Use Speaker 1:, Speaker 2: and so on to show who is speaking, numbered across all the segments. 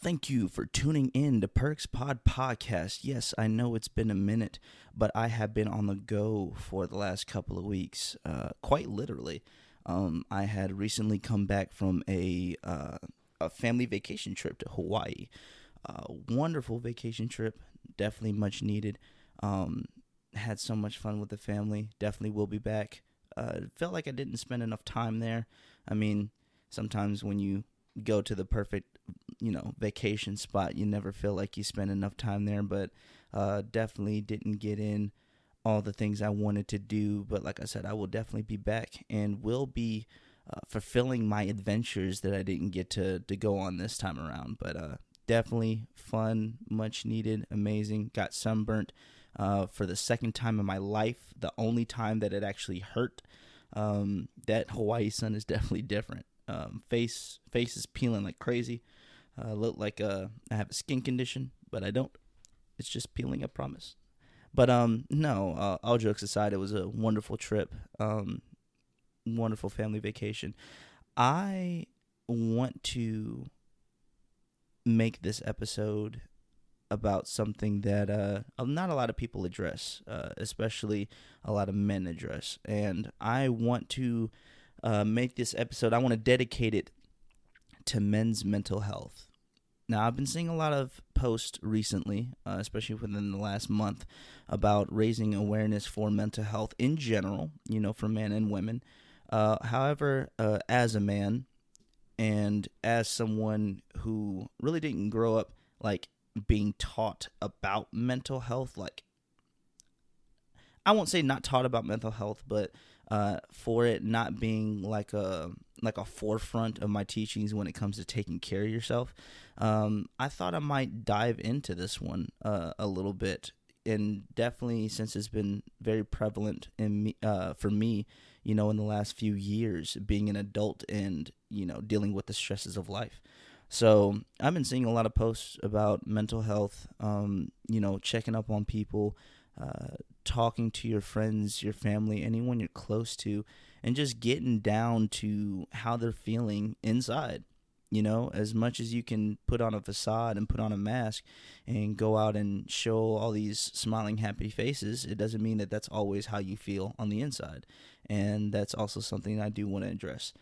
Speaker 1: Thank you for tuning in to Perks Pod Podcast. Yes, I know it's been a minute, but I have been on the go for the last couple of weeks, quite literally. I had recently come back from a family vacation trip to Hawaii. Wonderful vacation trip, definitely much needed. Had so much fun with the family. Definitely will be back. Felt like I didn't spend enough time there. I mean, sometimes when you go to the perfect, vacation spot, you never feel like you spend enough time there, but definitely didn't get in all the things I wanted to do. But like I said, I will definitely be back and will be fulfilling my adventures that I didn't get to go on this time around. But definitely fun, much needed, amazing. Got sunburnt for the second time in my life, the only time that it actually hurt. That Hawaii sun is definitely different. Face is peeling like crazy. Look like I have a skin condition, but I don't. It's just peeling, I promise. But no. All jokes aside, it was a wonderful trip. Wonderful family vacation. I want to make this episode about something that not a lot of people address, especially a lot of men address, and I want to make this episode. I want to dedicate it to men's mental health. Now, I've been seeing a lot of posts recently, especially within the last month, about raising awareness for mental health in general, for men and women. However, as a man and as someone who really didn't grow up like being taught about mental health, like I won't say not taught about mental health, but for it not being like a forefront of my teachings when it comes to taking care of yourself, I thought I might dive into this one a little bit, and definitely since it's been very prevalent in me, for me, in the last few years, being an adult and dealing with the stresses of life. So I've been seeing a lot of posts about mental health, checking up on people, talking to your friends, your family, anyone you're close to, and just getting down to how they're feeling inside. As much as you can put on a facade and put on a mask and go out and show all these smiling, happy faces, it doesn't mean that that's always how you feel on the inside. And that's also something I do want to address.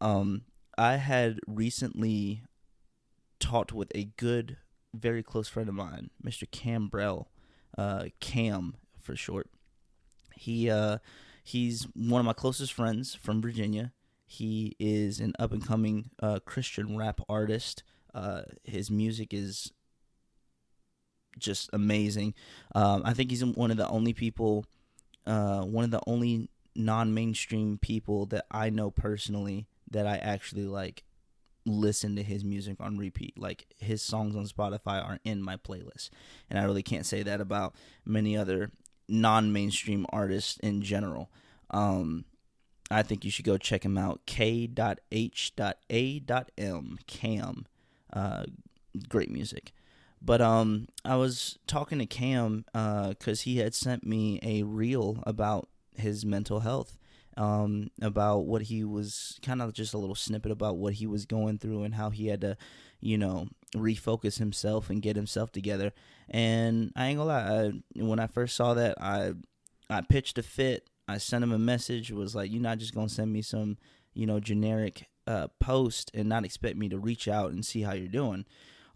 Speaker 1: I had recently talked with a good, very close friend of mine, Mr. Cam Brell, Cam for short. He's one of my closest friends from Virginia. He is an up-and-coming Christian rap artist. His music is just amazing. I think he's one of the only people, one of the only non-mainstream people that I know personally that I actually listen to his music on repeat. Like, his songs on Spotify are in my playlist, and I really can't say that about many other non-mainstream artists in general. I think you should go check him out. K.H.A.M. Cam. Great music. But I was talking to Cam because he had sent me a reel about his mental health, about what he was, kind of just a little snippet about what he was going through and how he had to, refocus himself and get himself together. And I ain't gonna lie, when I first saw that, I pitched a fit. I sent him a message, was like, you're not just going to send me some, generic post and not expect me to reach out and see how you're doing.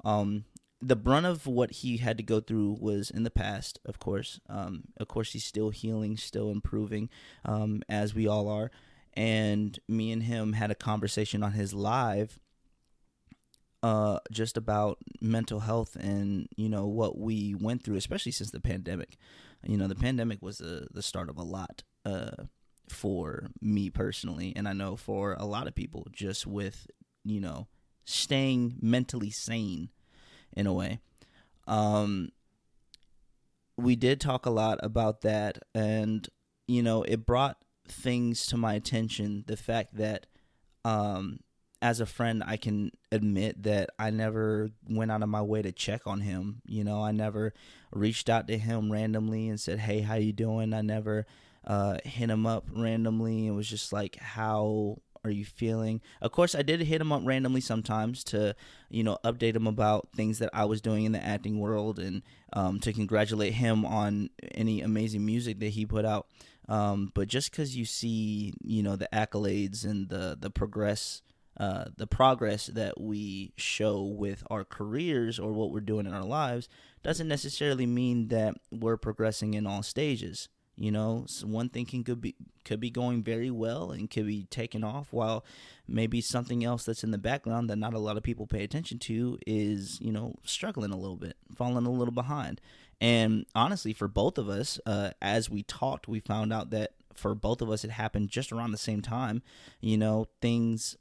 Speaker 1: The brunt of what he had to go through was in the past, of course. Of course, he's still healing, still improving, as we all are. And me and him had a conversation on his live just about mental health and, what we went through, especially since the pandemic. The pandemic was the start of a lot for me personally, and I know for a lot of people, just with, staying mentally sane in a way. We did talk a lot about that, and, it brought things to my attention, the fact that as a friend, I can admit that I never went out of my way to check on him. I never reached out to him randomly and said, hey, how you doing? I never hit him up randomly. It was just like, how are you feeling? Of course, I did hit him up randomly sometimes to, update him about things that I was doing in the acting world, and to congratulate him on any amazing music that he put out. But just because you see, the accolades and the progress that we show with our careers or what we're doing in our lives doesn't necessarily mean that we're progressing in all stages. So one thing could be going very well and could be taken off, while maybe something else that's in the background that not a lot of people pay attention to is, struggling a little bit, falling a little behind. And honestly, for both of us, as we talked, we found out that for both of us, it happened just around the same time. Things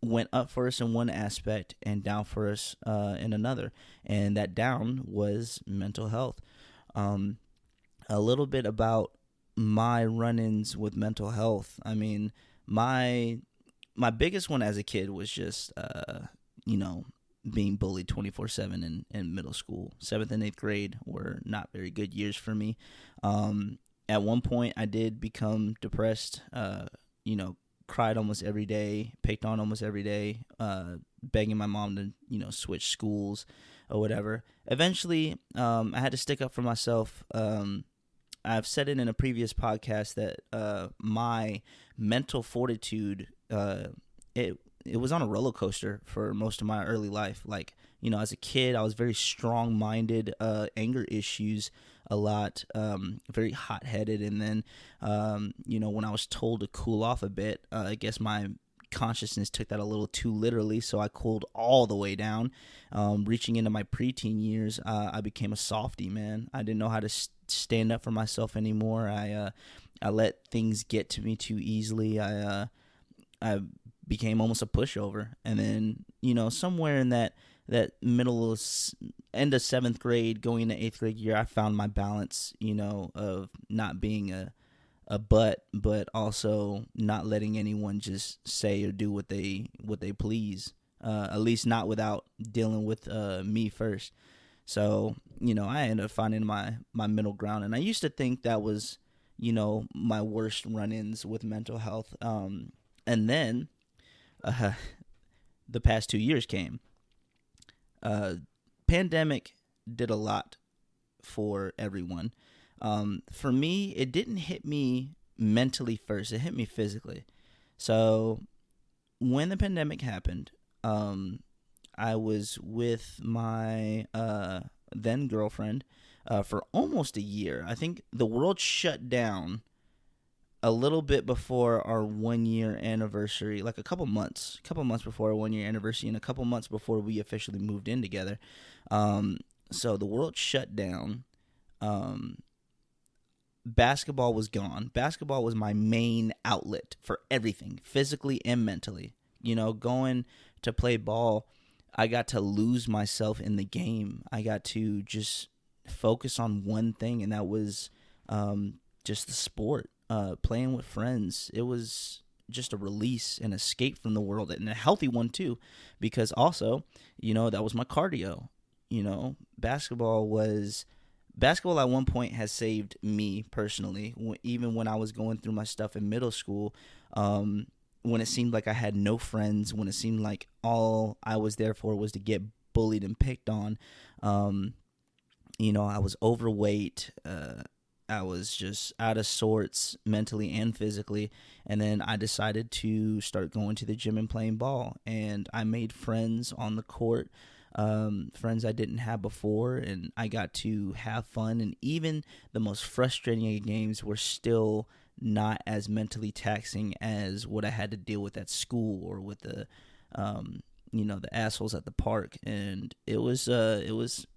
Speaker 1: went up for us in one aspect and down for us in another. And that down was mental health. A little bit about my run-ins with mental health. I mean, my biggest one as a kid was just, being bullied 24/7 in middle school. 7th and 8th grade were not very good years for me. At one point, I did become depressed, cried almost every day, picked on almost every day, begging my mom to, switch schools or whatever. Eventually, I had to stick up for myself. I've said it in a previous podcast that my mental fortitude, it was on a roller coaster for most of my early life. Like, as a kid, I was very strong-minded, anger issues a lot, very hot-headed. And then, when I was told to cool off a bit, I guess my consciousness took that a little too literally, so I cooled all the way down. Reaching into my preteen years, I became a softie, man. I didn't know how to stand up for myself anymore. I let things get to me too easily. I became almost a pushover. And then, somewhere in that middle end of 7th grade, going into 8th grade year, I found my balance, of not being a butt, but also not letting anyone just say or do what they please. At least not without dealing with me first. So, I ended up finding my middle ground. And I used to think that was, my worst run-ins with mental health. And then the past 2 years came. Pandemic did a lot for everyone. For me, it didn't hit me mentally first. It hit me physically. So when the pandemic happened, I was with my then girlfriend for almost a year. I think the world shut down a little bit before our 1-year anniversary, like a couple months before our 1-year anniversary, and a couple months before we officially moved in together. So the world shut down. Basketball was gone. Basketball was my main outlet for everything, physically and mentally. Going to play ball, I got to lose myself in the game. I got to just focus on one thing, and that was just the sport, playing with friends. It was just a release, an escape from the world, and a healthy one too, because also, that was my cardio. Basketball at one point has saved me personally, even when I was going through my stuff in middle school, when it seemed like I had no friends, when it seemed like all I was there for was to get bullied and picked on. I was overweight. I was just out of sorts mentally and physically. And then I decided to start going to the gym and playing ball. And I made friends on the court, friends I didn't have before. And I got to have fun. And even the most frustrating games were still not as mentally taxing as what I had to deal with at school or with the assholes at the park. And it was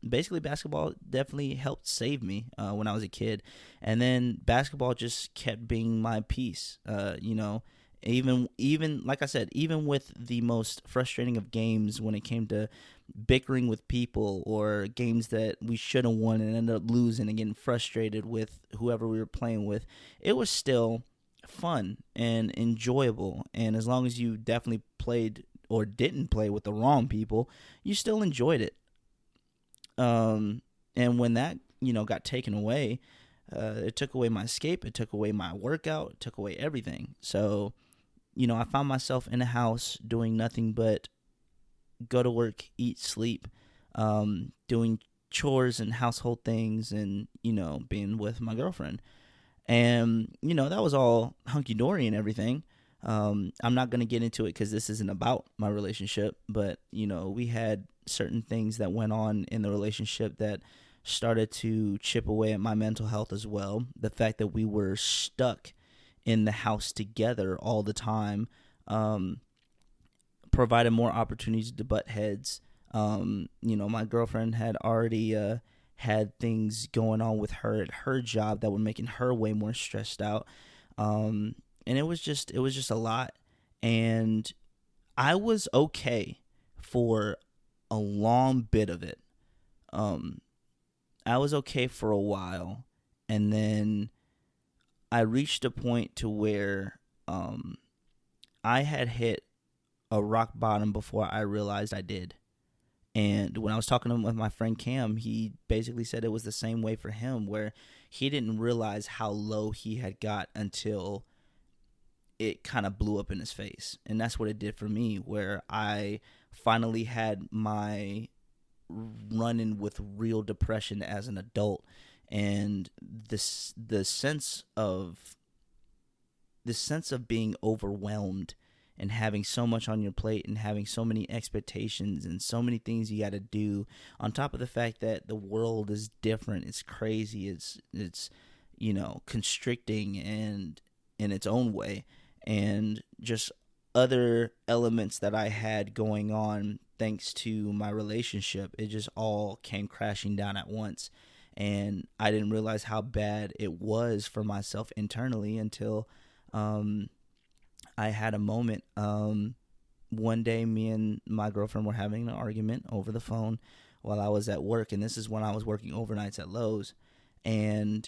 Speaker 1: basically, basketball definitely helped save me when I was a kid. And then basketball just kept being my peace. Even like I said, even with the most frustrating of games, when it came to bickering with people or games that we should have won and ended up losing and getting frustrated with whoever we were playing with, it was still fun and enjoyable. And as long as you definitely played or didn't play with the wrong people, you still enjoyed it. And when that, got taken away, it took away my escape, it took away my workout, it took away everything. So I found myself in a house doing nothing but go to work, eat, sleep, doing chores and household things, and being with my girlfriend. And that was all hunky dory and everything. I'm not going to get into it because this isn't about my relationship, but we had certain things that went on in the relationship that started to chip away at my mental health as well. The fact that we were stuck in the house together all the time provided more opportunities to butt heads. My girlfriend had already had things going on with her at her job that were making her way more stressed out. And it was just a lot. And I was okay for a long bit of it. I was okay for a while, and then I reached a point to where I had hit a rock bottom before I realized I did. And when I was talking with my friend Cam, he basically said it was the same way for him, where he didn't realize how low he had got until it kind of blew up in his face. And that's what it did for me, where I finally had my run-in with real depression as an adult. And the sense of being overwhelmed and having so much on your plate and having so many expectations and so many things you got to do, on top of the fact that the world is different, it's crazy, it's constricting and in its own way, and just other elements that I had going on thanks to my relationship, it just all came crashing down at once. And I didn't realize how bad it was for myself internally until I had a moment. One day, me and my girlfriend were having an argument over the phone while I was at work, and this is when I was working overnights at Lowe's, and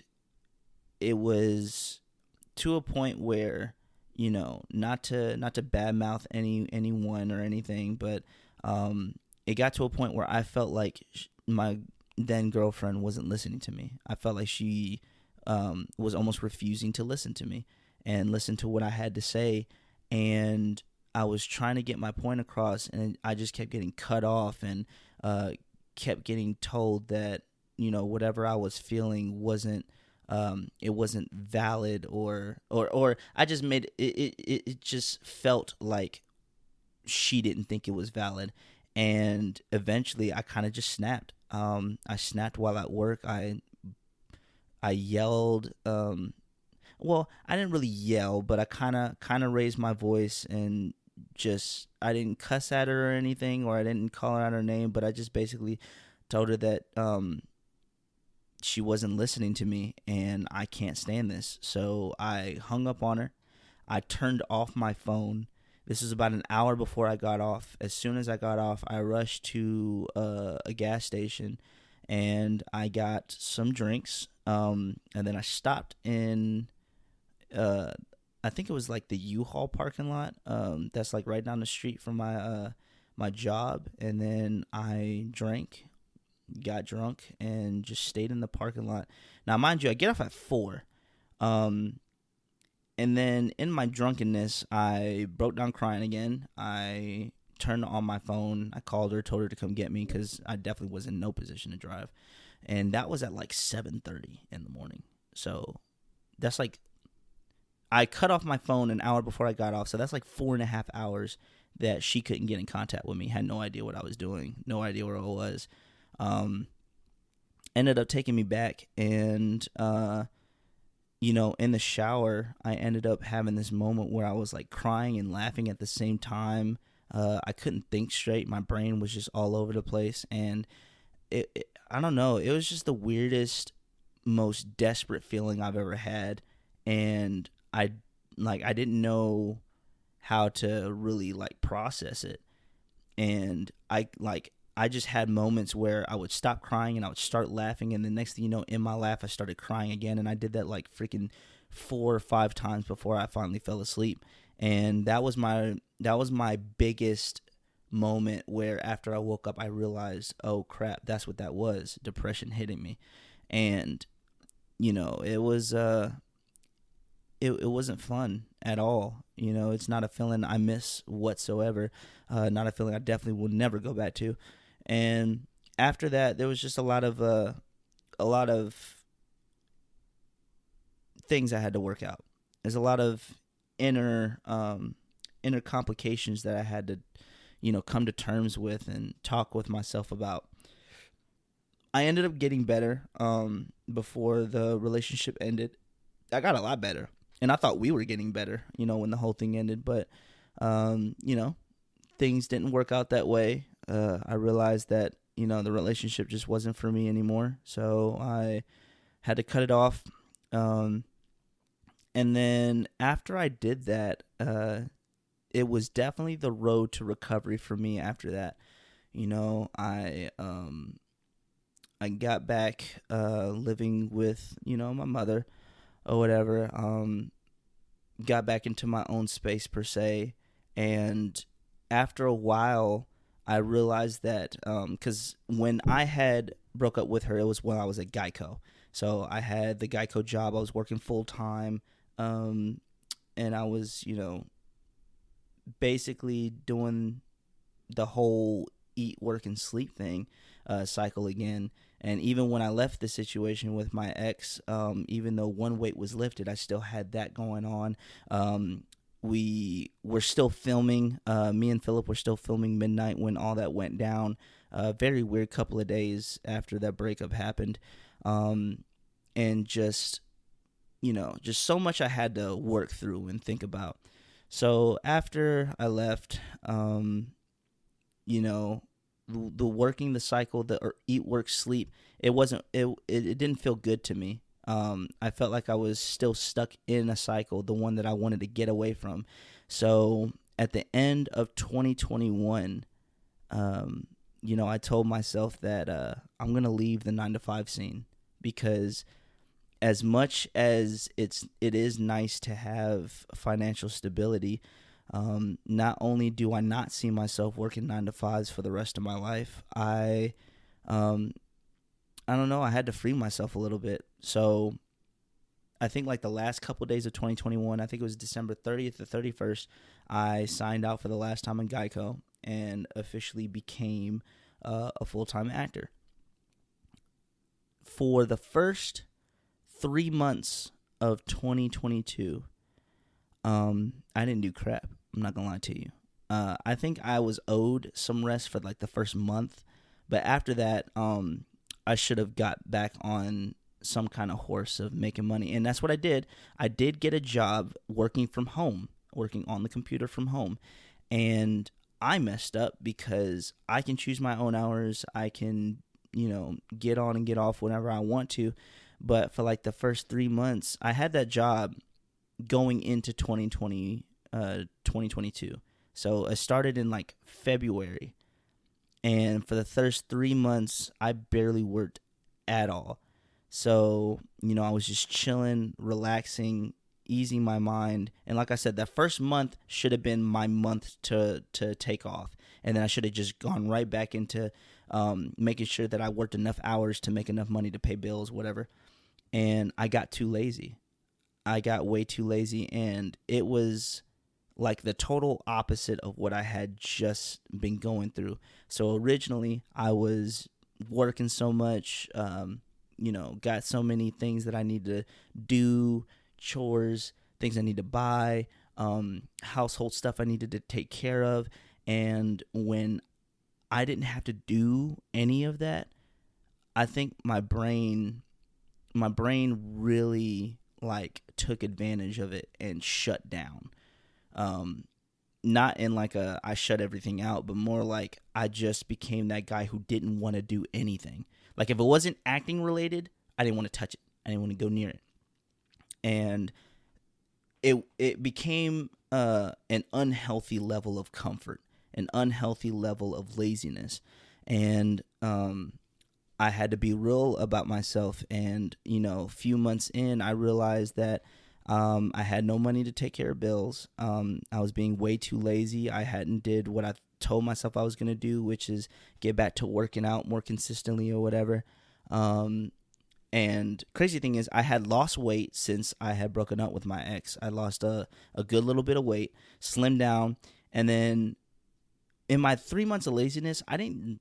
Speaker 1: it was to a point where, not to badmouth anyone or anything, but it got to a point where I felt like my then girlfriend wasn't listening to me. I felt like she was almost refusing to listen to me and listen to what I had to say. And I was trying to get my point across, and I just kept getting cut off and kept getting told that, whatever I was feeling wasn't valid, or I just made it just felt like she didn't think it was valid. And eventually I kind of just snapped. I snapped while at work. I yelled. Well, I didn't really yell, but I kind of raised my voice, and just, I didn't cuss at her or anything, or I didn't call her out her name, but I just basically told her that she wasn't listening to me, and I can't stand this. So I hung up on her. I turned off my phone. This was about an hour before I got off. As soon as I got off, I rushed to a gas station, and I got some drinks. And then I stopped in, I think it was like the U-Haul parking lot. That's like right down the street from my job. And then I drank, got drunk, and just stayed in the parking lot. Now, mind you, I get off at 4. And then in my drunkenness, I broke down crying again. I turned on my phone. I called her, told her to come get me because I definitely was in no position to drive. And that was at like 7:30 in the morning. So that's like, I cut off my phone an hour before I got off. So that's like 4.5 hours that she couldn't get in contact with me. Had no idea what I was doing. No idea where I was. Ended up taking me back, and in the shower, I ended up having this moment where I was like crying and laughing at the same time. I couldn't think straight. My brain was just all over the place, and I don't know. It was just the weirdest, most desperate feeling I've ever had, and I didn't know how to really like process it. And I just had moments where I would stop crying and I would start laughing, and the next thing you know, in my laugh, I started crying again, and I did that like freaking 4 or 5 times before I finally fell asleep. And that was my biggest moment, where after I woke up, I realized, oh crap, that's what that was, depression hitting me. And it was it wasn't fun at all. You know, it's not a feeling I miss whatsoever. Not a feeling I definitely will never go back to. And after that, there was just a lot of things I had to work out. There's a lot of inner inner complications that I had to, you know, come to terms with and talk with myself about. I ended up getting better before the relationship ended. I got a lot better, and I thought we were getting better, you know, when the whole thing ended. But you know, things didn't work out that way. I realized that, you know, the relationship just wasn't for me anymore, so I had to cut it off. Um, and then after I did that, it was definitely the road to recovery for me. After that, you know, I got back living with, you know, my mother or whatever. Got back into my own space per se, and after a while, I realized that because when I had broke up with her, it was when I was at Geico. So I had the Geico job. I was working full time, and I was, you know, basically doing the whole eat, work, and sleep thing cycle again. And even when I left the situation with my ex, even though one weight was lifted, I still had that going on. We were still filming. Me and Philip were still filming Midnight when all that went down. Very weird couple of days after that breakup happened. And just, you know, just so much I had to work through and think about. So after I left, you know, the working the cycle, the eat, work, sleep, it didn't feel good to me. I felt like I was still stuck in a cycle, the one that I wanted to get away from. So at the end of 2021, you know, I told myself that I'm gonna leave the 9 to 5 scene, because as much as it is nice to have financial stability, not only do I not see myself working 9 to 5s for the rest of my life, I don't know, I had to free myself a little bit. So I think like the last couple of days of 2021, I think it was December 30th or 31st, I signed out for the last time in Geico and officially became a full-time actor. For the first 3 months of 2022, I didn't do crap. I'm not gonna lie to you. I think I was owed some rest for like the first month, but after that, I should have got back on some kind of horse of making money, and that's what I did. I did get a job working from home, working on the computer from home, and I messed up because I can choose my own hours. I can, you know, get on and get off whenever I want to, but for like the first 3 months, I had that job going into 2022. So I started in like February, and for the first 3 months, I barely worked at all. So, you know, I was just chilling, relaxing, easing my mind. And like I said, that first month should have been my month to take off. And then I should have just gone right back into making sure that I worked enough hours to make enough money to pay bills, whatever. And I got too lazy. I got way too lazy, and it was like the total opposite of what I had just been going through. So originally, I was working so much, you know, got so many things that I need to do, chores, things I need to buy, household stuff I needed to take care of. And when I didn't have to do any of that, I think my brain really like took advantage of it and shut down. Not in like a I shut everything out, but more like I just became that guy who didn't want to do anything. Like if it wasn't acting related, I didn't want to touch it. I didn't want to go near it. And it became an unhealthy level of comfort, an unhealthy level of laziness. And I had to be real about myself. And, you know, a few months in, I realized that I had no money to take care of bills. I was being way too lazy. I hadn't did what I told myself I was going to do, which is get back to working out more consistently or whatever. And crazy thing is, I had lost weight since I had broken up with my ex. I lost a good little bit of weight, slimmed down, and then in my 3 months of laziness, I didn't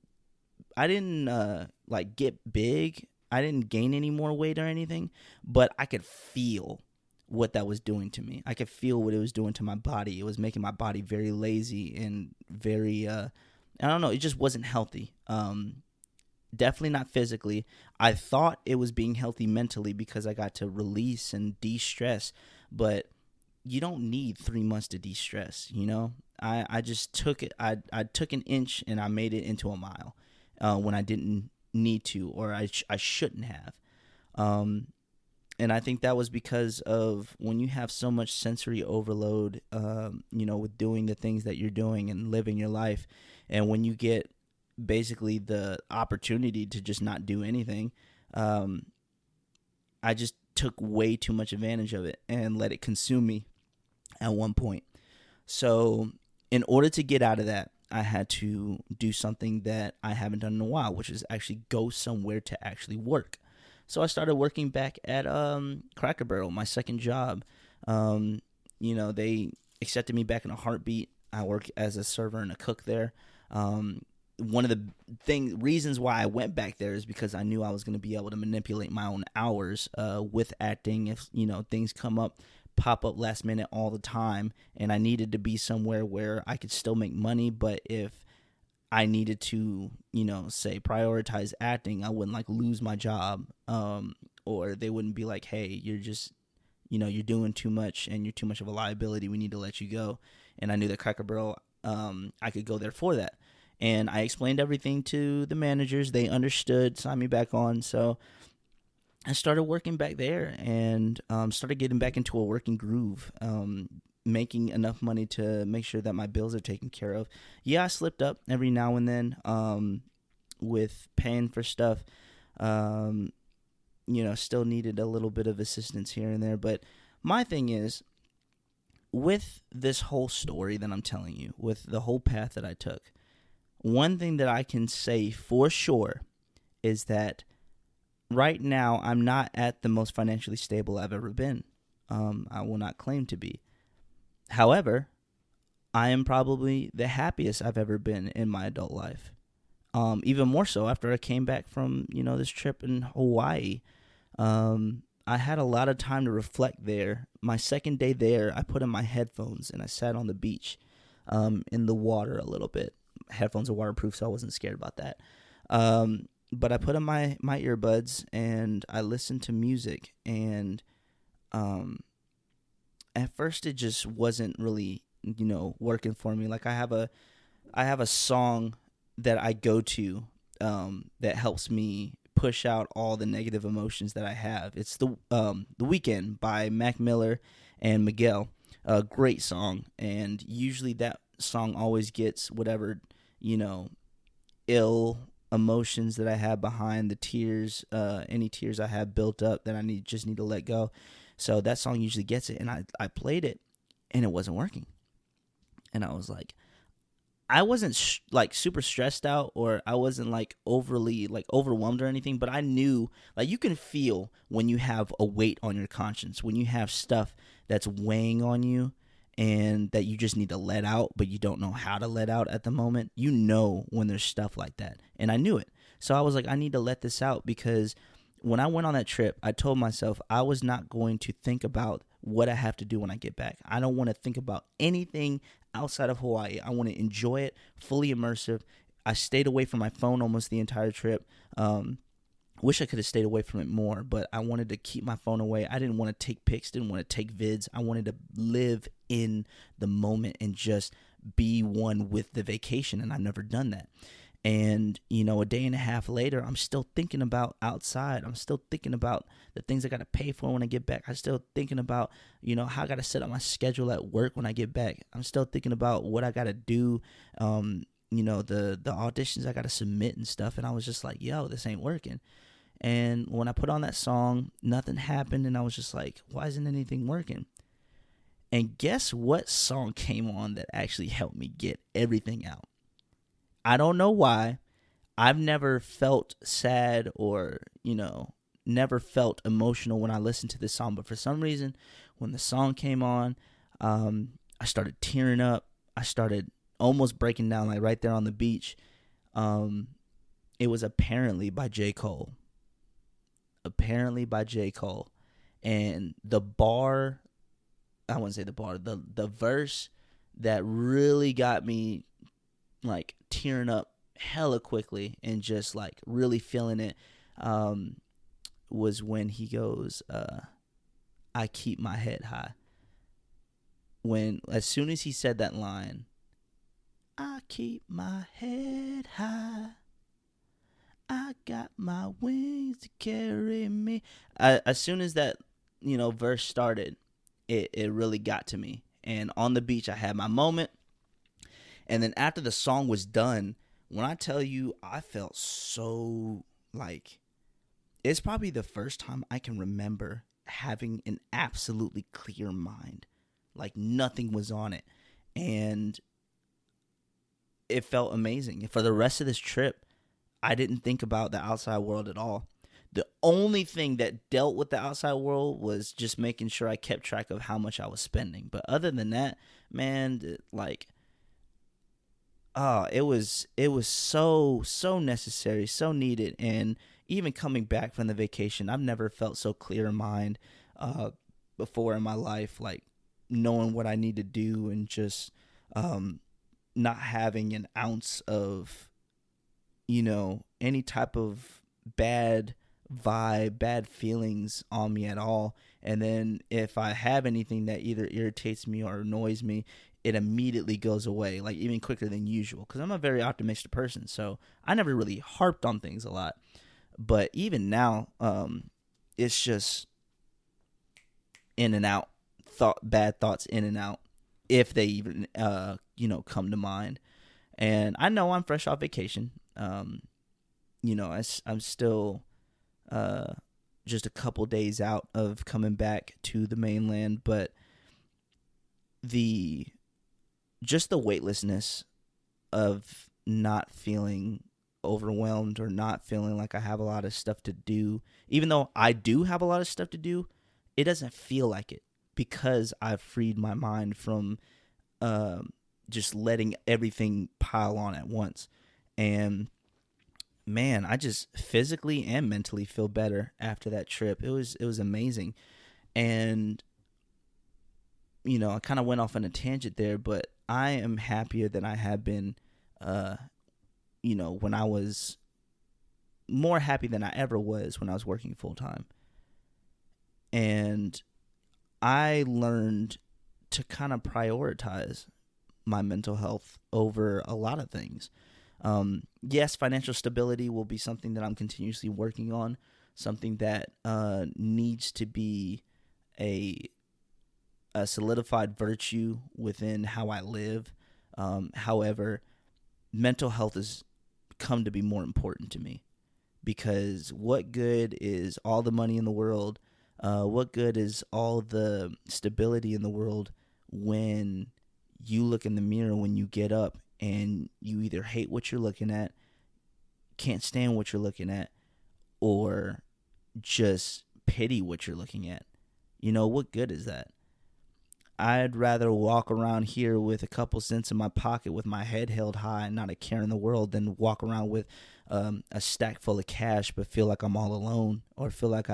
Speaker 1: like get big. I didn't gain any more weight or anything, but I could feel what that was doing to me. I could feel what it was doing to my body. It was making my body very lazy and very I don't know, it just wasn't healthy. Definitely not physically. I thought it was being healthy mentally because I got to release and de-stress, but you don't need 3 months to de-stress, you know? I just took it. I took an inch and I made it into a mile when I didn't need to, or I shouldn't have. And I think that was because of when you have so much sensory overload, with doing the things that you're doing and living your life, and when you get basically the opportunity to just not do anything, I just took way too much advantage of it and let it consume me at one point. So in order to get out of that, I had to do something that I haven't done in a while, which is actually go somewhere to actually work. So I started working back at Cracker Barrel, my second job. They accepted me back in a heartbeat. I work as a server and a cook there. One of the reasons why I went back there is because I knew I was going to be able to manipulate my own hours with acting. If things pop up last minute all the time, and I needed to be somewhere where I could still make money, but if I needed to, say prioritize acting, I wouldn't like lose my job, or they wouldn't be like, hey, you're just, you're doing too much and you're too much of a liability. We need to let you go. And I knew that Cracker Barrel, I could go there for that. And I explained everything to the managers. They understood, signed me back on. So I started working back there and started getting back into a working groove, making enough money to make sure that my bills are taken care of. Yeah, I slipped up every now and then with paying for stuff. Still needed a little bit of assistance here and there. But my thing is, with this whole story that I'm telling you, with the whole path that I took, one thing that I can say for sure is that right now I'm not at the most financially stable I've ever been. I will not claim to be. However, I am probably the happiest I've ever been in my adult life. Even more so after I came back from, this trip in Hawaii. I had a lot of time to reflect there. My second day there, I put in my headphones and I sat on the beach in the water a little bit. Headphones are waterproof, so I wasn't scared about that. But I put in my earbuds and I listened to music. And at first it just wasn't really, working for me. Like I have a song that I go to that helps me push out all the negative emotions that I have. It's the Weekend by Mac Miller and Miguel. A great song, and usually that song always gets whatever ill emotions that I have behind the tears, any tears I have built up that I just need to let go. So that song usually gets it, and I played it, and it wasn't working, and I was like, I wasn't super stressed out, or I wasn't overly overwhelmed or anything, but I knew you can feel when you have a weight on your conscience, when you have stuff that's weighing on you and that you just need to let out, but you don't know how to let out at the moment. When there's stuff like that, and I knew it. So I was like, I need to let this out, because when I went on that trip, I told myself I was not going to think about what I have to do when I get back. I don't want to think about anything outside of Hawaii. I want to enjoy it, fully immersive. I stayed away from my phone almost the entire trip. Wish I could have stayed away from it more, but I wanted to keep my phone away. I didn't want to take pics, didn't want to take vids. I wanted to live in the moment and just be one with the vacation, and I've never done that. And, a day and a half later, I'm still thinking about outside. I'm still thinking about the things I got to pay for when I get back. I'm still thinking about, how I got to set up my schedule at work when I get back. I'm still thinking about what I got to do, the auditions I got to submit and stuff. And I was just like, yo, this ain't working. And when I put on that song, nothing happened. And I was just like, why isn't anything working? And guess what song came on that actually helped me get everything out? I don't know why. I've never felt sad or, never felt emotional when I listened to this song, but for some reason, when the song came on, I started tearing up. I started almost breaking down, like right there on the beach. It was Apparently by J. Cole. Apparently by J. Cole. And the bar, I wouldn't say the bar, the verse that really got me like tearing up hella quickly and just like really feeling it, was when he goes, I keep my head high. As soon as he said that line, I keep my head high, I got my wings to carry me. As soon as that, verse started, it really got to me. And on the beach, I had my moment. And then after the song was done, when I tell you, I felt so like, it's probably the first time I can remember having an absolutely clear mind. Like nothing was on it. And it felt amazing. And for the rest of this trip, I didn't think about the outside world at all. The only thing that dealt with the outside world was just making sure I kept track of how much I was spending. But other than that, man, like, it was so necessary, so needed. And even coming back from the vacation, I've never felt so clear in mind before in my life, like knowing what I need to do and just not having an ounce of, any type of bad vibe, bad feelings on me at all. And then if I have anything that either irritates me or annoys me, it immediately goes away, like even quicker than usual, because I'm a very optimistic person. So I never really harped on things a lot. But even now, it's just in and out, bad thoughts in and out, if they even, come to mind. And I know I'm fresh off vacation. I'm still just a couple days out of coming back to the mainland, but the weightlessness of not feeling overwhelmed or not feeling like I have a lot of stuff to do, even though I do have a lot of stuff to do, it doesn't feel like it because I've freed my mind from just letting everything pile on at once. And man, I just physically and mentally feel better after that trip. It was amazing. And I kind of went off on a tangent there, but I am happier than I have been when I was more happy than I ever was when I was working full time. And I learned to kind of prioritize my mental health over a lot of things. Yes, financial stability will be something that I'm continuously working on, something that needs to be a solidified virtue within how I live. However, mental health has come to be more important to me, because what good is all the money in the world? What good is all the stability in the world when you look in the mirror when you get up and you either hate what you're looking at, can't stand what you're looking at, or just pity what you're looking at? What good is that? I'd rather walk around here with a couple cents in my pocket with my head held high and not a care in the world than walk around with a stack full of cash but feel like I'm all alone, or feel like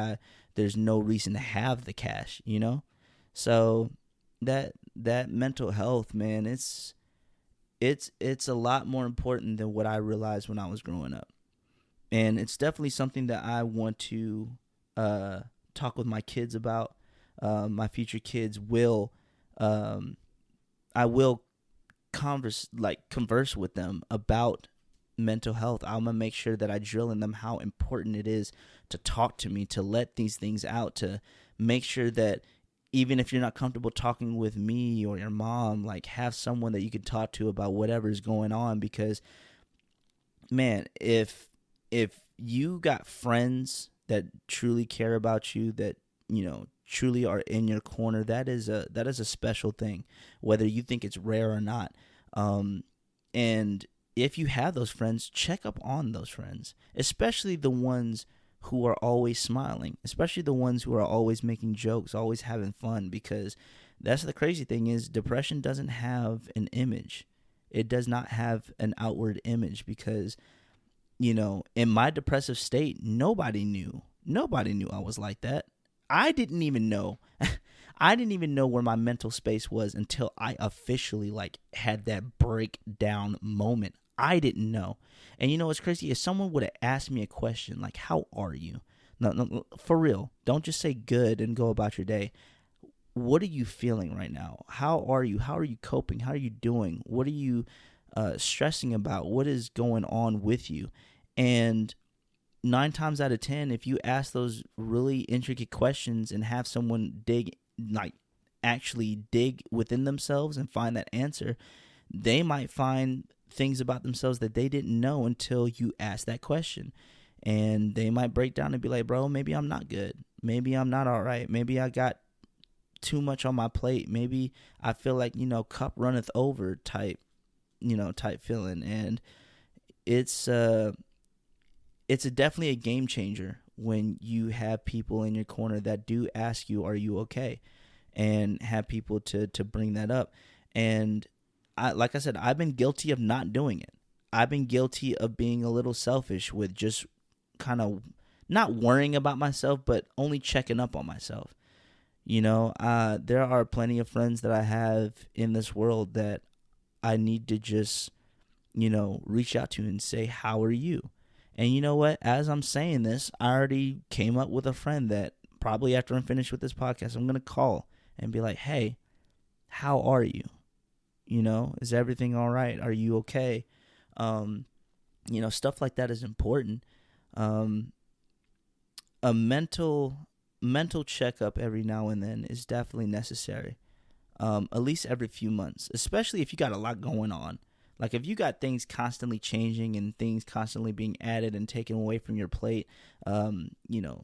Speaker 1: there's no reason to have the cash, So that mental health, man, it's a lot more important than what I realized when I was growing up. And it's definitely something that I want to talk with my kids about. My future kids will, I will converse with them about mental health. I'm gonna make sure that I drill in them how important it is to talk to me, to let these things out, to make sure that even if you're not comfortable talking with me or your mom, like have someone that you can talk to about whatever's going on. Because man, if you got friends that truly care about you, that truly are in your corner, that is a special thing, whether you think it's rare or not. And if you have those friends, check up on those friends, especially the ones who are always smiling, especially the ones who are always making jokes, always having fun, because that's the crazy thing is depression doesn't have an image. It does not have an outward image because, in my depressive state, nobody knew. Nobody knew I was like that. I didn't even know. I didn't even know where my mental space was until I officially had that breakdown moment. I didn't know. And what's crazy? If someone would have asked me a question like, how are you? No, for real. Don't just say good and go about your day. What are you feeling right now? How are you? How are you coping? How are you doing? What are you stressing about? What is going on with you? And 9 times out of 10, if you ask those really intricate questions and have someone actually dig within themselves and find that answer, they might find things about themselves that they didn't know until you ask that question. And they might break down and be like, bro, maybe I'm not good. Maybe I'm not all right. Maybe I got too much on my plate. Maybe I feel like, cup runneth over type feeling. And it's definitely a game changer when you have people in your corner that do ask you, are you okay? And have people to bring that up. And like I said, I've been guilty of not doing it. I've been guilty of being a little selfish with just kind of not worrying about myself, but only checking up on myself. There are plenty of friends that I have in this world that I need to just, reach out to and say, how are you? And you know what? As I'm saying this, I already came up with a friend that probably after I'm finished with this podcast, I'm going to call and be like, hey, how are you? Is everything all right? Are you okay? Stuff like that is important. A mental checkup every now and then is definitely necessary. At least every few months, especially if you got a lot going on. Like if you got things constantly changing and things constantly being added and taken away from your plate,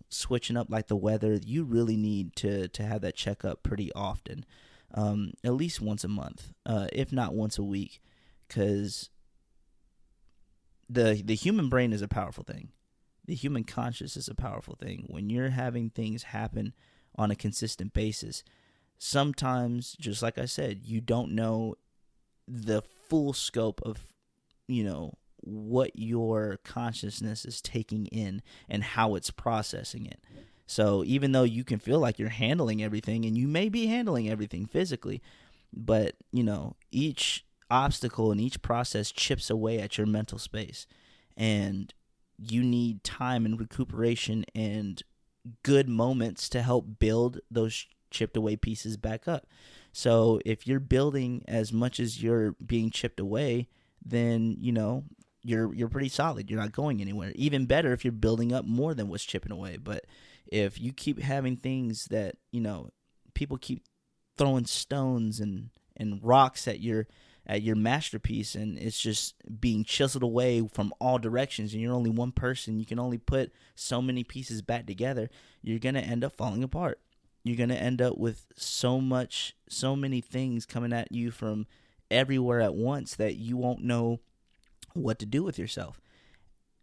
Speaker 1: switching up like the weather, you really need to have that checkup pretty often, at least once a month, if not once a week, because the human brain is a powerful thing. The human conscious is a powerful thing. When you're having things happen on a consistent basis, sometimes, just like I said, you don't know the full scope of, what your consciousness is taking in and how it's processing it. So even though you can feel like you're handling everything, and you may be handling everything physically, but, each obstacle and each process chips away at your mental space. And you need time and recuperation and good moments to help build those chipped away pieces back up. So if you're building as much as you're being chipped away, then you're pretty solid. You're not going anywhere. Even better if you're building up more than what's chipping away. But if you keep having things that people keep throwing stones and rocks at your masterpiece, and it's just being chiseled away from all directions, and you're only one person, you can only put so many pieces back together, you're gonna end up falling apart. You're going to end up with so many things coming at you from everywhere at once that you won't know what to do with yourself.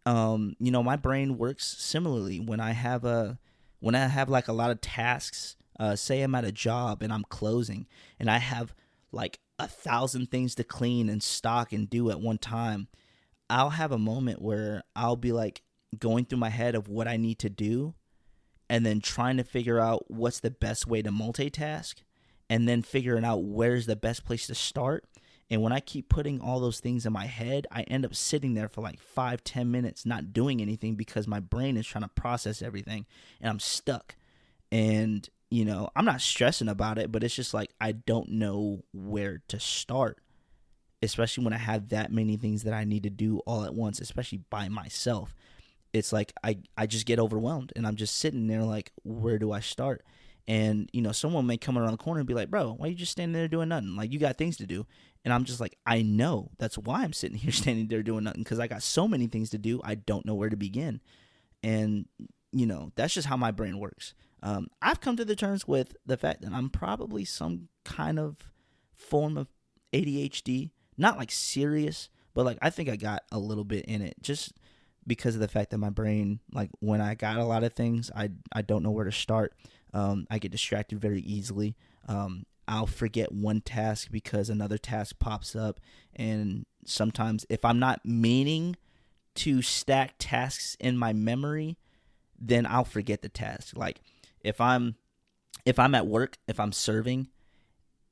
Speaker 1: My brain works similarly when I have like a lot of tasks. Say I'm at a job and I'm closing and I have like 1,000 things to clean and stock and do at one time. I'll have a moment where I'll be like going through my head of what I need to do, and then trying to figure out what's the best way to multitask, and then figuring out where's the best place to start. And when I keep putting all those things in my head, I end up sitting there for like 5-10 minutes not doing anything because my brain is trying to process everything, and I'm stuck. And, I'm not stressing about it, but it's just like I don't know where to start, especially when I have that many things that I need to do all at once, especially by myself. It's like I just get overwhelmed, and I'm just sitting there like, where do I start? And, someone may come around the corner and be like, bro, why are you just standing there doing nothing? Like, you got things to do. And I'm just like, I know. That's why I'm sitting here standing there doing nothing, because I got so many things to do, I don't know where to begin. And, that's just how my brain works. I've come to the terms with the fact that I'm probably some kind of form of ADHD. Not like serious, but like I think I got a little bit in it. Just because of the fact that my brain, like when I got a lot of things, I don't know where to start. I get distracted very easily. I'll forget one task because another task pops up. And sometimes if I'm not meaning to stack tasks in my memory, then I'll forget the task. Like if I'm at work, if I'm serving,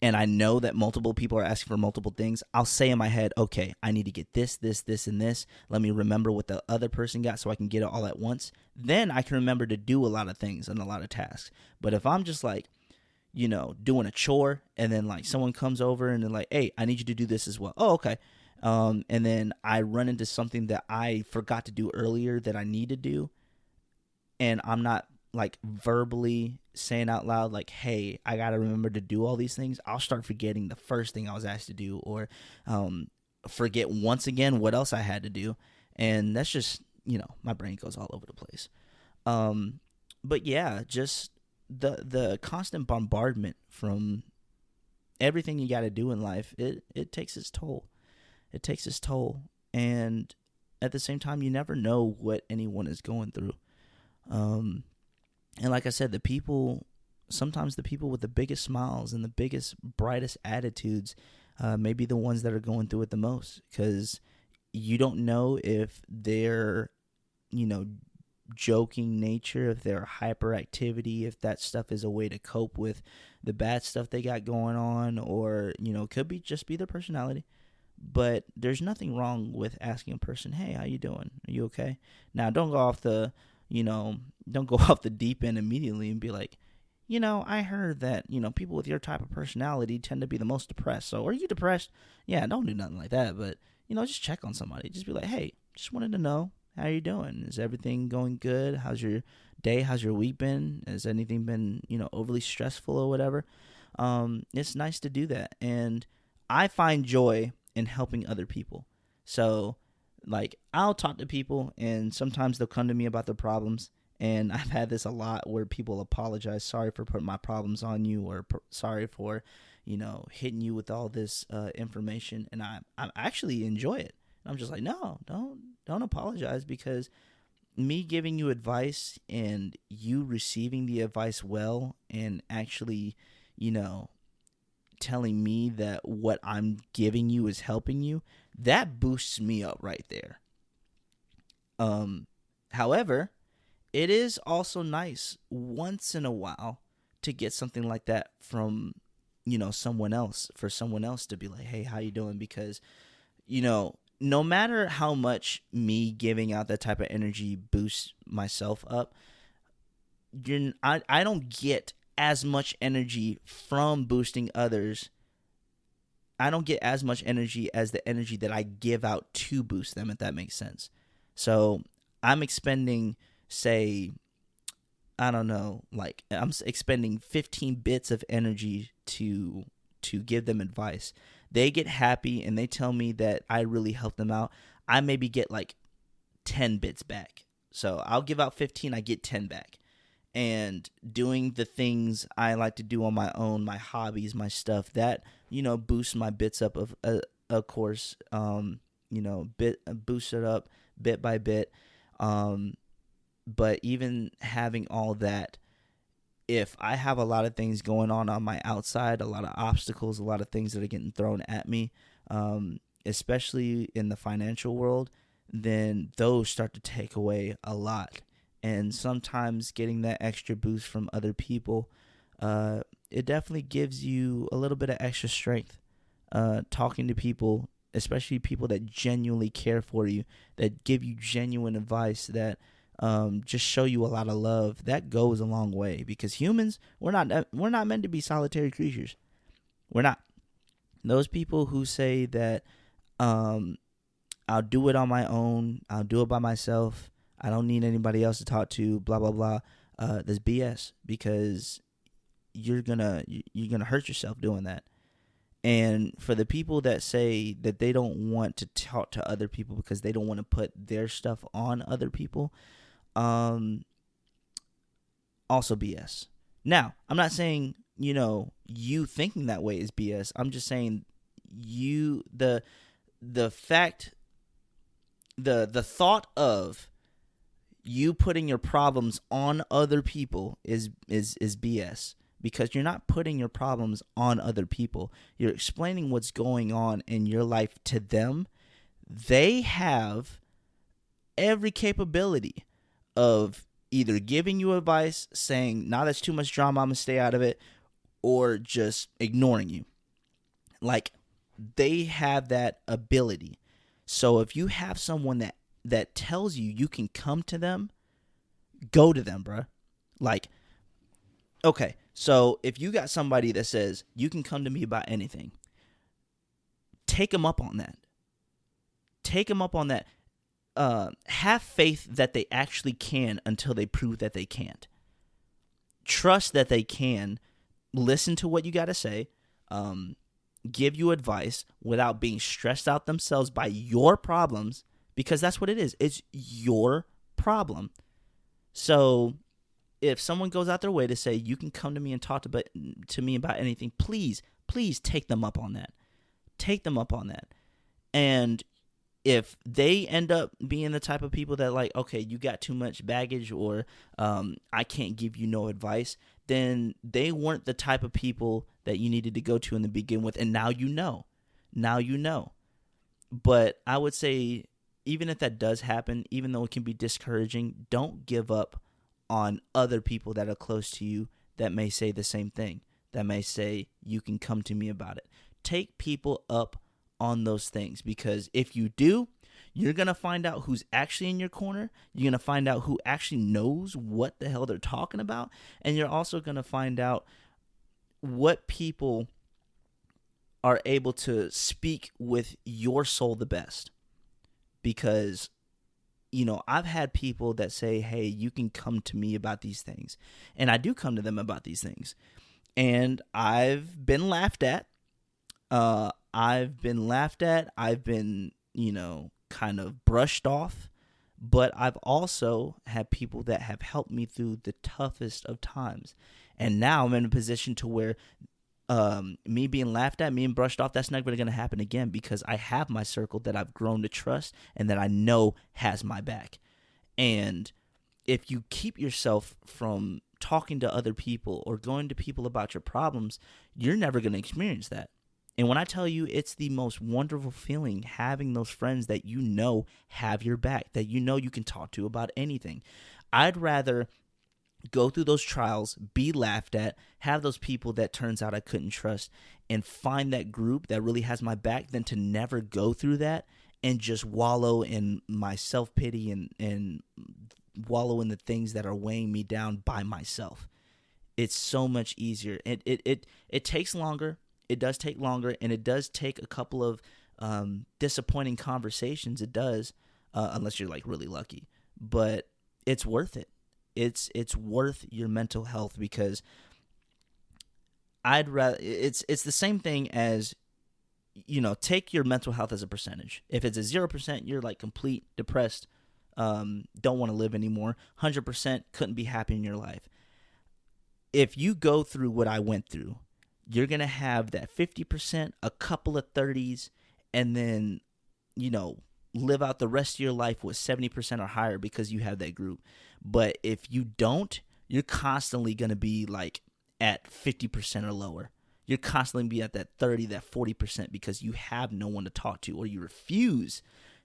Speaker 1: and I know that multiple people are asking for multiple things, I'll say in my head, okay, I need to get this, this, this, and this. Let me remember what the other person got so I can get it all at once. Then I can remember to do a lot of things and a lot of tasks. But if I'm just like, doing a chore, and then like someone comes over and they're like, hey, I need you to do this as well. Oh, okay. And then I run into something that I forgot to do earlier that I need to do, and I'm not like verbally saying out loud, like, hey, I got to remember to do all these things, I'll start forgetting the first thing I was asked to do, or forget once again what else I had to do. And that's just, my brain goes all over the place. But yeah, just the constant bombardment from everything you got to do in life, it takes its toll. It takes its toll. And at the same time, you never know what anyone is going through. And like I said, sometimes the people with the biggest smiles and the biggest, brightest attitudes may be the ones that are going through it the most, because you don't know if their, joking nature, if their hyperactivity, if that stuff is a way to cope with the bad stuff they got going on, or, could be just be their personality. But there's nothing wrong with asking a person, hey, how you doing? Are you okay? Now, don't go off the deep end immediately and be like, I heard that, people with your type of personality tend to be the most depressed. So are you depressed? Yeah, don't do nothing like that. But, just check on somebody. Just be like, hey, just wanted to know, how you doing? Is everything going good? How's your day? How's your week been? Has anything been, overly stressful or whatever? It's nice to do that. And I find joy in helping other people. So, like, I'll talk to people, and sometimes they'll come to me about their problems. And I've had this a lot where people apologize, sorry for putting my problems on you, or sorry for, hitting you with all this information. And I actually enjoy it. I'm just like, no, don't apologize, because me giving you advice and you receiving the advice well, and actually, telling me that what I'm giving you is helping you, that boosts me up right there. However, it is also nice once in a while to get something like that from, someone else, for someone else to be like, hey, how you doing? Because, no matter how much me giving out that type of energy boosts myself up, I don't get as much energy from boosting others. I don't get as much energy as the energy that I give out to boost them, if that makes sense. So I'm expending, say, I don't know, like I'm expending 15 bits of energy to give them advice. They get happy and they tell me that I really helped them out. I maybe get like 10 bits back. So I'll give out 15, I get 10 back. And doing the things I like to do on my own, my hobbies, my stuff, that, boosts my bits up of course, boost it up bit by bit. But even having all that, if I have a lot of things going on my outside, a lot of obstacles, a lot of things that are getting thrown at me, especially in the financial world, then those start to take away a lot. And sometimes getting that extra boost from other people, it definitely gives you a little bit of extra strength. Talking to people, especially people that genuinely care for you, that give you genuine advice, that just show you a lot of love, that goes a long way. Because humans, we're not meant to be solitary creatures. We're not. Those people who say that I'll do it on my own, I'll do it by myself, I don't need anybody else to talk to, blah blah blah, that's BS, because you're gonna hurt yourself doing that. And for the people that say that they don't want to talk to other people because they don't want to put their stuff on other people, also BS. Now, I'm not saying, you thinking that way is BS. I'm just saying the fact the thought of you putting your problems on other people is BS, because you're not putting your problems on other people. You're explaining what's going on in your life to them. They have every capability of either giving you advice, saying, "Nah, that's too much drama, I'm gonna stay out of it," or just ignoring you. Like, they have that ability. So if you have someone that tells you you can come to them, go to them, bruh. Like, okay, so if you got somebody that says you can come to me about anything, take them up on that. Take them up on that. Have faith that they actually can until they prove that they can't. Trust that they can listen to what you got to say, give you advice without being stressed out themselves by your problems, because that's what it is. It's your problem. So if someone goes out their way to say you can come to me and talk to me about anything, please take them up on that. Take them up on that. And if they end up being the type of people that, like, okay, you got too much baggage, or I can't give you no advice, then they weren't the type of people that you needed to go to in the begin with, and now you know. Now you know. But I would say, even if that does happen, even though it can be discouraging, don't give up on other people that are close to you that may say the same thing, that may say you can come to me about it. Take people up on those things, because if you do, you're going to find out who's actually in your corner. You're going to find out who actually knows what the hell they're talking about. And you're also going to find out what people are able to speak with your soul the best. Because, I've had people that say, hey, you can come to me about these things. And I do come to them about these things. And I've been laughed at. I've been, kind of brushed off, but I've also had people that have helped me through the toughest of times. And now I'm in a position to where me being laughed at, me being brushed off, that's never going to happen again, because I have my circle that I've grown to trust and that I know has my back. And if you keep yourself from talking to other people or going to people about your problems, you're never going to experience that. And when I tell you, it's the most wonderful feeling having those friends that you know have your back, that you know you can talk to about anything. I'd rather go through those trials, be laughed at, have those people that turns out I couldn't trust, and find that group that really has my back, than to never go through that and just wallow in my self-pity and wallow in the things that are weighing me down by myself. It's so much easier. It takes longer. It does take longer, and it does take a couple of disappointing conversations. It does, unless you're like really lucky. But it's worth it. It's worth your mental health, because I'd rather. It's the same thing as, take your mental health as a percentage. If it's a 0%, you're like complete depressed, don't want to live anymore. 100% couldn't be happy in your life. If you go through what I went through, you're going to have that 50%, a couple of 30s, and then, live out the rest of your life with 70% or higher, because you have that group. But if you don't, you're constantly going to be like at 50% or lower. You're constantly be at that 30, that 40%, because you have no one to talk to, or you refuse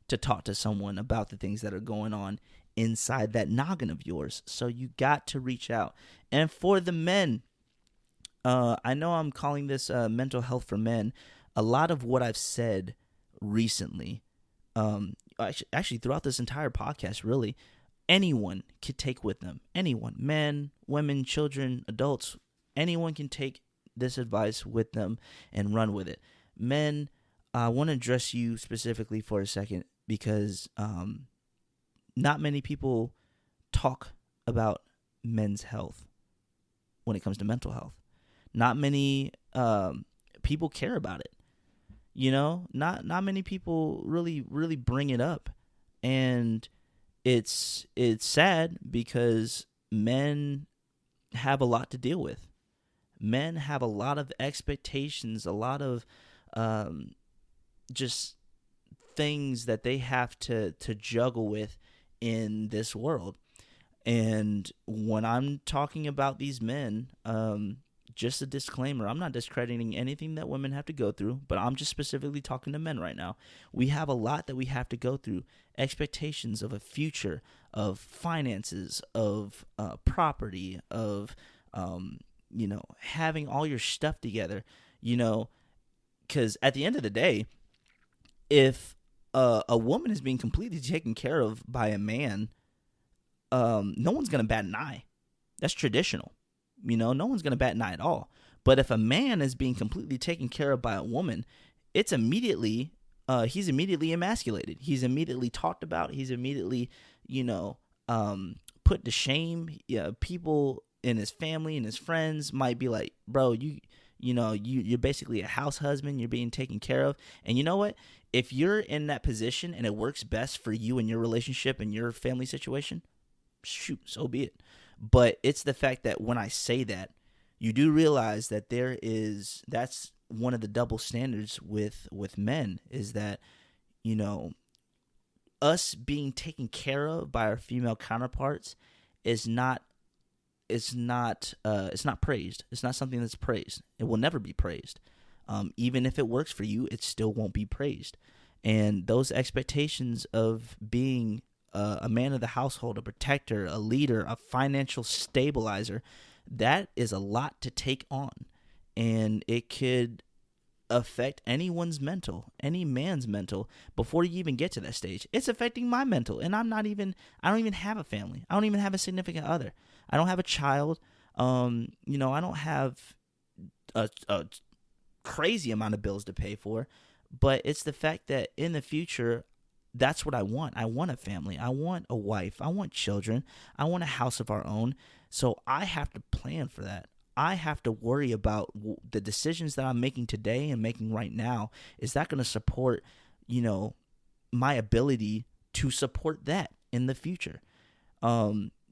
Speaker 1: to talk to someone about the things that are going on inside that noggin of yours. So you got to reach out. And for the men, I know I'm calling this mental health for men. A lot of what I've said recently, actually throughout this entire podcast, really, anyone could take with them. Anyone, men, women, children, adults, anyone can take this advice with them and run with it. Men, I want to address you specifically for a second, because not many people talk about men's health when it comes to mental health. Not many people care about it. Not many people really bring it up, and it's sad, because men have a lot to deal with. Men have a lot of expectations, a lot of just things that they have to juggle with in this world. And when I'm talking about these men, just a disclaimer, I'm not discrediting anything that women have to go through, but I'm just specifically talking to men right now. We have a lot that we have to go through. Expectations of a future, of finances, of property, of, having all your stuff together, because at the end of the day, if a woman is being completely taken care of by a man, no one's going to bat an eye. That's traditional. No one's going to bat an eye at all. But if a man is being completely taken care of by a woman, it's immediately, he's immediately emasculated. He's immediately talked about. He's immediately, put to shame. Yeah, people in his family and his friends might be like, bro, you're basically a house husband. You're being taken care of. And you know what? If you're in that position and it works best for you and your relationship and your family situation, shoot, so be it. But it's the fact that when I say that, you do realize that that's one of the double standards with men, is that, us being taken care of by our female counterparts is not praised. It's not something that's praised. It will never be praised. Even if it works for you, it still won't be praised. And those expectations of being a man of the household, a protector, a leader, a financial stabilizer, that is a lot to take on. And it could affect anyone's mental, any man's mental, before you even get to that stage. It's affecting my mental, and I don't even have a family. I don't even have a significant other. I don't have a child. I don't have a crazy amount of bills to pay for. But it's the fact that in the future, that's what I want. I want a family. I want a wife. I want children. I want a house of our own. So I have to plan for that. I have to worry about the decisions that I'm making today and making right now. Is that going to support, my ability to support that in the future?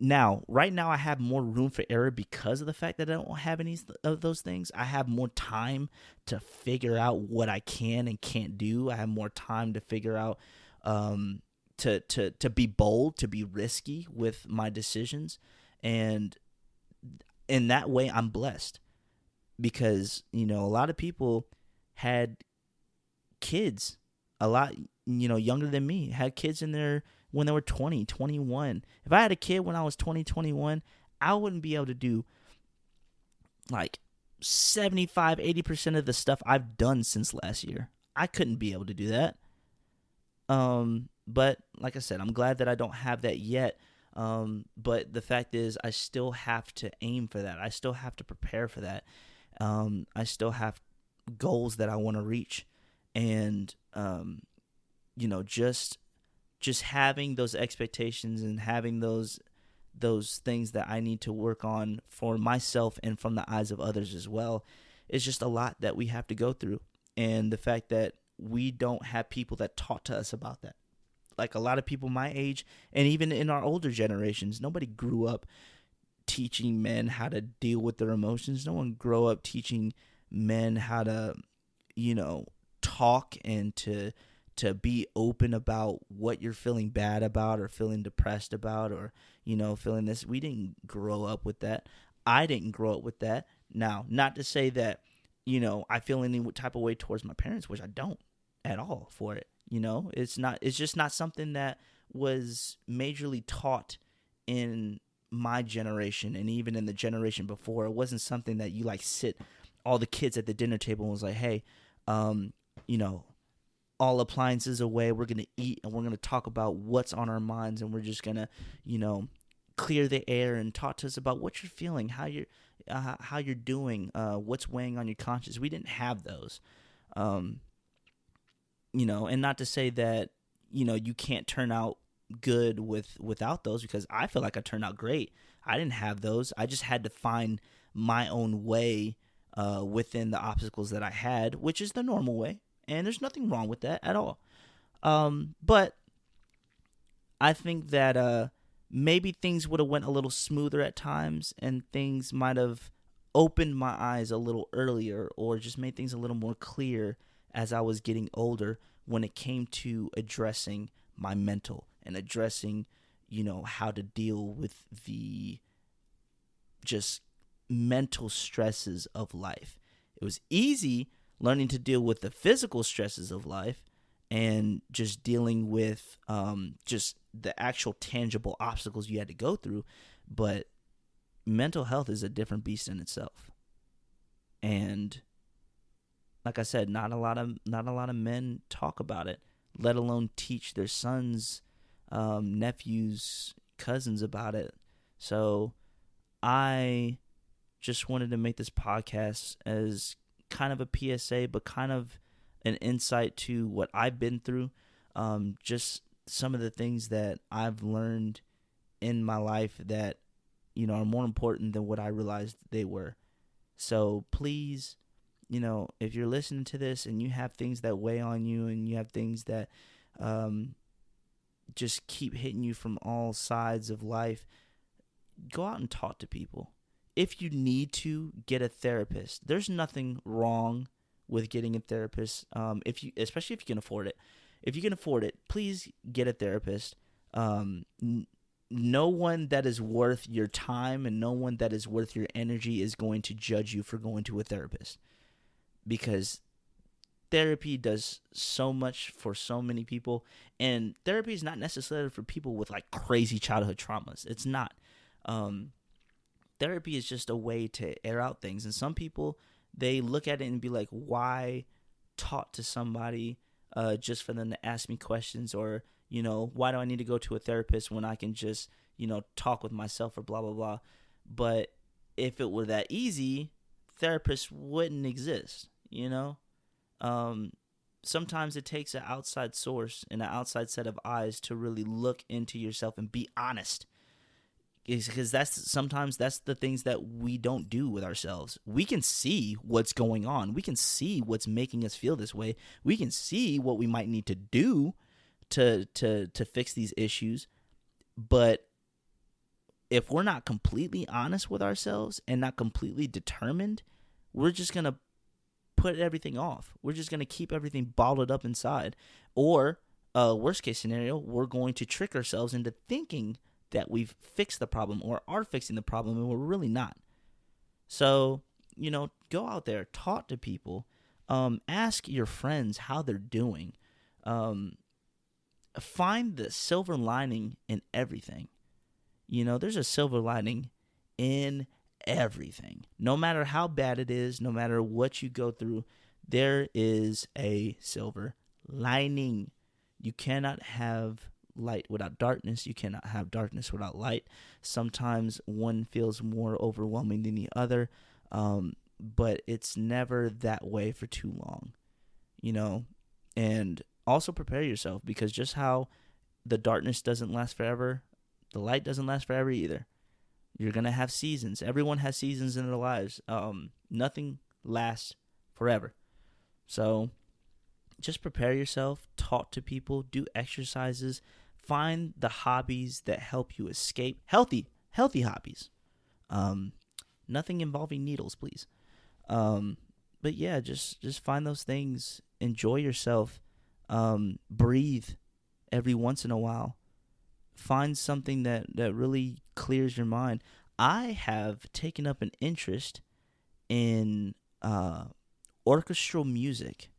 Speaker 1: Now, right now, I have more room for error because of the fact that I don't have any of those things. I have more time to figure out what I can and can't do. I have more time to figure out, to be bold, to be risky with my decisions. And in that way, I'm blessed because, a lot of people had kids a lot, younger than me, had kids when they were 20, 21. If I had a kid when I was 20, 21, I wouldn't be able to do like 75, 80% of the stuff I've done since last year. I couldn't be able to do that. But like I said, I'm glad that I don't have that yet. But the fact is, I still have to aim for that. I still have to prepare for that. I still have goals that I want to reach. And, just having those expectations and having those things that I need to work on for myself and from the eyes of others as well is just a lot that we have to go through. And the fact that we don't have people that taught to us about that. Like a lot of people my age and even in our older generations, nobody grew up teaching men how to deal with their emotions. No one grew up teaching men how to, talk and to be open about what you're feeling bad about or feeling depressed about or, feeling this. We didn't grow up with that. I didn't grow up with that. Now, not to say that, I feel any type of way towards my parents, which I don't at all for it. It's just not something that was majorly taught in my generation and even in the generation before. It wasn't something that you sit all the kids at the dinner table and was like, hey, all appliances away. We're going to eat and we're going to talk about what's on our minds. And we're just going to, clear the air and talk to us about what you're feeling, how you're doing, what's weighing on your conscience. We didn't have those, and not to say that, you can't turn out good without those, because I feel like I turned out great. I didn't have those. I just had to find my own way within the obstacles that I had, which is the normal way. And there's nothing wrong with that at all. But I think that maybe things would have went a little smoother at times, and things might have opened my eyes a little earlier, or just made things a little more clear as I was getting older when it came to addressing my mental and addressing, how to deal with the just mental stresses of life. It was easy learning to deal with the physical stresses of life and just dealing with just the actual tangible obstacles you had to go through. But mental health is a different beast in itself. And like I said, not a lot of men talk about it, let alone teach their sons, nephews, cousins about it. So I just wanted to make this podcast as kind of a PSA, but kind of an insight to what I've been through, just some of the things that I've learned in my life that, are more important than what I realized they were. So please, if you're listening to this and you have things that weigh on you and you have things that just keep hitting you from all sides of life, go out and talk to people. If you need to, get a therapist. There's nothing wrong with getting a therapist, especially if you can afford it. If you can afford it, please get a therapist. No one that is worth your time and no one that is worth your energy is going to judge you for going to a therapist, because therapy does so much for so many people, and therapy is not necessarily for people with like crazy childhood traumas. It's not. Therapy is just a way to air out things, and some people, they look at it and be like, why talk to somebody just for them to ask me questions, or why do I need to go to a therapist when I can just talk with myself, or blah blah blah. But if it were that easy, therapists wouldn't exist. Sometimes it takes an outside source and an outside set of eyes to really look into yourself and be honest. Because that's the things that we don't do with ourselves. We can see what's going on. We can see what's making us feel this way. We can see what we might need to do to fix these issues. But if we're not completely honest with ourselves and not completely determined, we're just going to put everything off. We're just going to keep everything bottled up inside. Or, worst case scenario, we're going to trick ourselves into thinking that we've fixed the problem or are fixing the problem, and we're really not. So, go out there, talk to people, ask your friends how they're doing. Find the silver lining in everything. There's a silver lining in everything. No matter how bad it is, no matter what you go through, there is a silver lining. You cannot have light without darkness. You cannot have darkness without light. Sometimes one feels more overwhelming than the other, but it's never that way for too long, and also prepare yourself, because just how the darkness doesn't last forever, the light doesn't last forever either. You're going to have seasons. Everyone has seasons in their lives. Nothing lasts forever. So just prepare yourself, talk to people, do exercises, find the hobbies that help you escape. Healthy hobbies. Nothing involving needles, please. But yeah, just find those things. Enjoy yourself. Breathe every once in a while. Find something that really clears your mind. I have taken up an interest in orchestral music.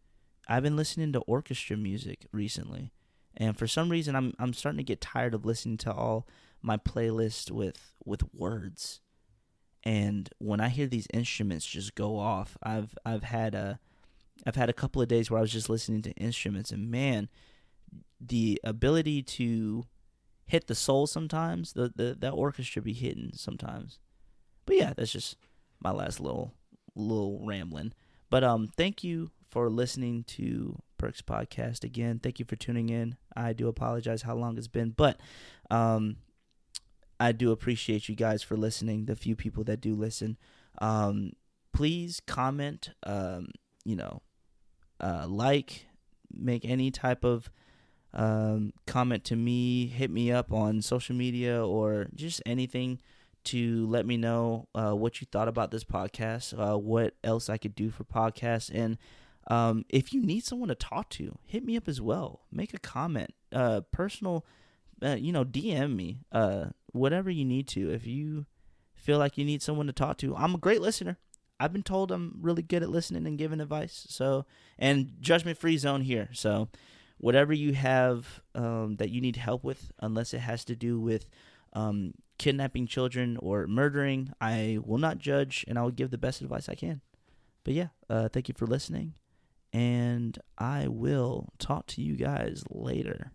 Speaker 1: I've been listening to orchestra music recently, and for some reason, I'm starting to get tired of listening to all my playlist with words. And when I hear these instruments just go off, I've had a couple of days where I was just listening to instruments, and man, the ability to hit the soul sometimes, that orchestra be hitting sometimes. But yeah, that's just my last little rambling. But thank you for listening to Perks Podcast again. Thank you for tuning in. I do apologize how long it's been, but I do appreciate you guys for listening, the few people that do listen. Please comment, like, make any type of comment to me, hit me up on social media or just anything to let me know what you thought about this podcast, what else I could do for podcasts, and If you need someone to talk to, hit me up as well. Make a comment, personal, DM me, whatever you need to. If you feel like you need someone to talk to, I'm a great listener. I've been told I'm really good at listening and giving advice. So, and judgment-free zone here. So, whatever you have that you need help with, unless it has to do with kidnapping children or murdering, I will not judge, and I will give the best advice I can. But yeah, thank you for listening, and I will talk to you guys later.